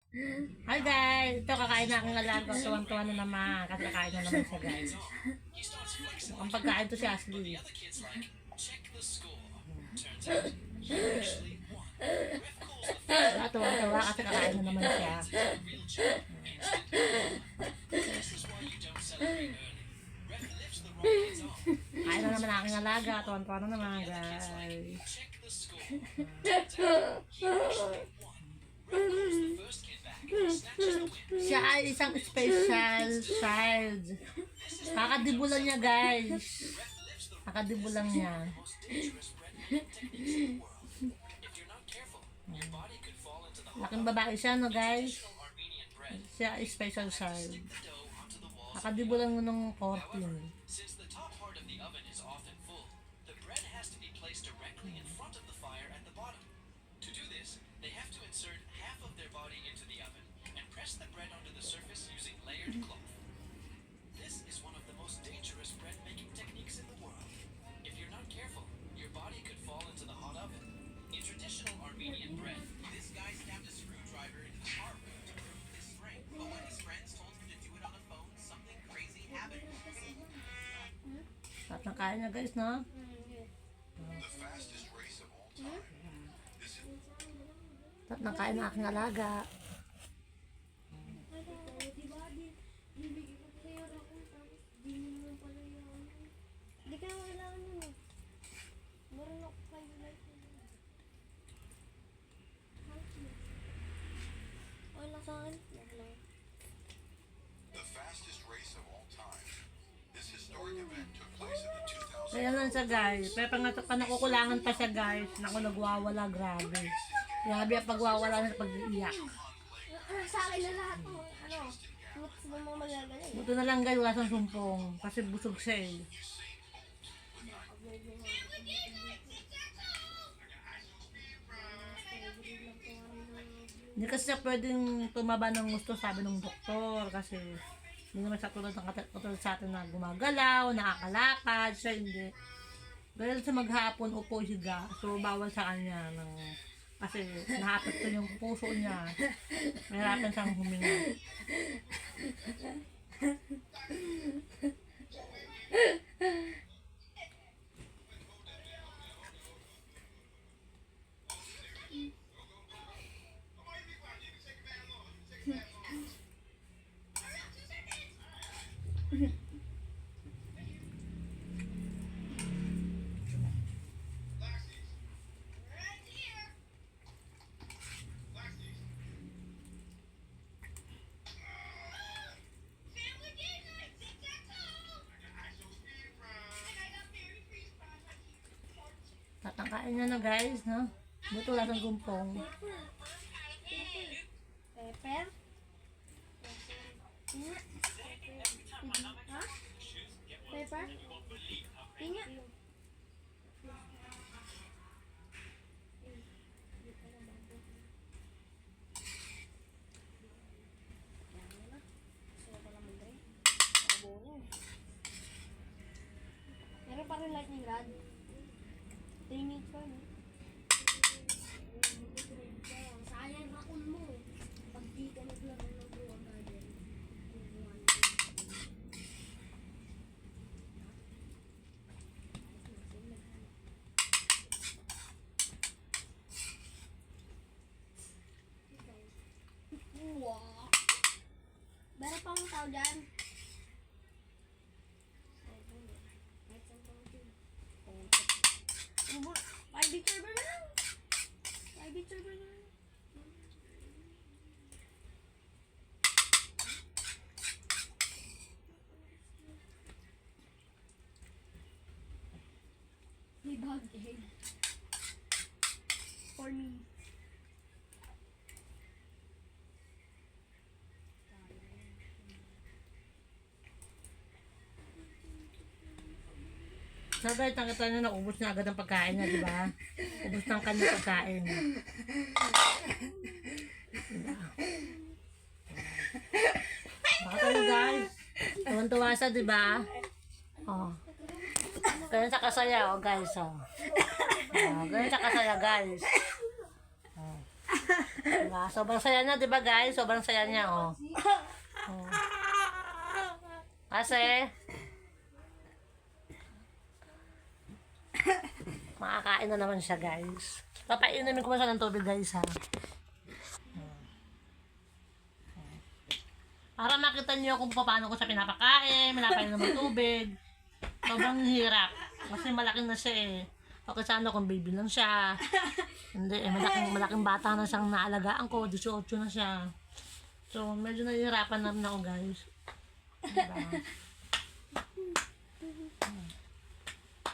Hi guys! Ito kakain na akong alaga. Tuwan-tuwan na naman. Kasi kakain na naman siya guys. Ang pagkain to si Ashley. Tuwan-tuwa kasi kakain na naman siya. Kain na naman aking alaga. Tuwan-tuwan na naman guys. Siya ay isang special child. Kakadibulan niya guys. Kakadibulan niya. Laking babae siya no guys. Siya ay special child. Kakadibulan mo ng 14. At nakain niya guys no? At nakain na aking alaga. Hindi ka kailangan yun eh. Meron ako kayo like yun. Okay lang sa akin. The fastest race of all time. This historic event took place in the 2000. Kaya lang siya guys. Pero pag nakukulangan pa siya guys. Naku nagwawala grabe. Grabe ang pagwawala ng pag-iiyak. Sa akin na lahat ng mix mo mga magagaling. Buto na lang guys, wala siyang sumpong. Kasi busog siya eh. Hindi kasi siya pwedeng tumaba ng gusto, sabi ng doktor. Kasi hindi naman siya tulad ng katulad sa atin na gumagalaw, nakakalakad. Siya hindi. Dahil sa maghapon, upo higa. So bawal sa kanya ng... Kasi nahapit ko yung puso niya. Mahirapan siyang huminga. Tatangkain niya na guys, no? Buto wala siyang gumpong. Pepper? Ha? Pepper? Pinya? Meron pa rin lightning rod. 3 minutes pa, no? Sayang rakon mo. Pag di ka naglaro ng buwa garden. Wow! Meron pa mong tao dyan. Bit server na lang. Bit server na lang. May bag egg. For me. So guys, nakita niyo na ubos na agad ang pagkain niya, di ba? Ubos ng kanyang pagkain. Baka tayo guys. Tuwan-tuwa siya, di ba? Oh. Ganyan sa kasaya, oh guys. Oh. Oh, ganyan sa kasaya, guys. Oh. Diba? Sobrang saya niya, diba guys? Sobrang saya niya, oh. Oh. Kasi, makakain na naman siya, guys. Papainumin ko mo siya ng tubig, guys, ha. Para makita niyo kung paano ko siya pinapakain, pinapainom ng tubig. Sobrang hirap. Kasi malaki na siya eh. Okay sana kung baby lang siya. Hindi eh, malaking bata na siyang naalagaan ko. 18 na siya. So, medyo nahihirapan namin ako, guys. Diba?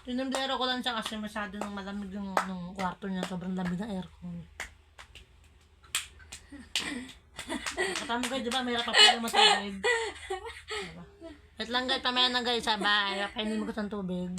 Tinumblero ko lang siya kasi masyado nang malamig yung kwarto niya. Sobrang lamig ng aircon. Katama guys, diba? May hirap pa pala matubig. Diba? Wait lang guys, pamaya na guys, sabay. Kainin mo ko ng tubig.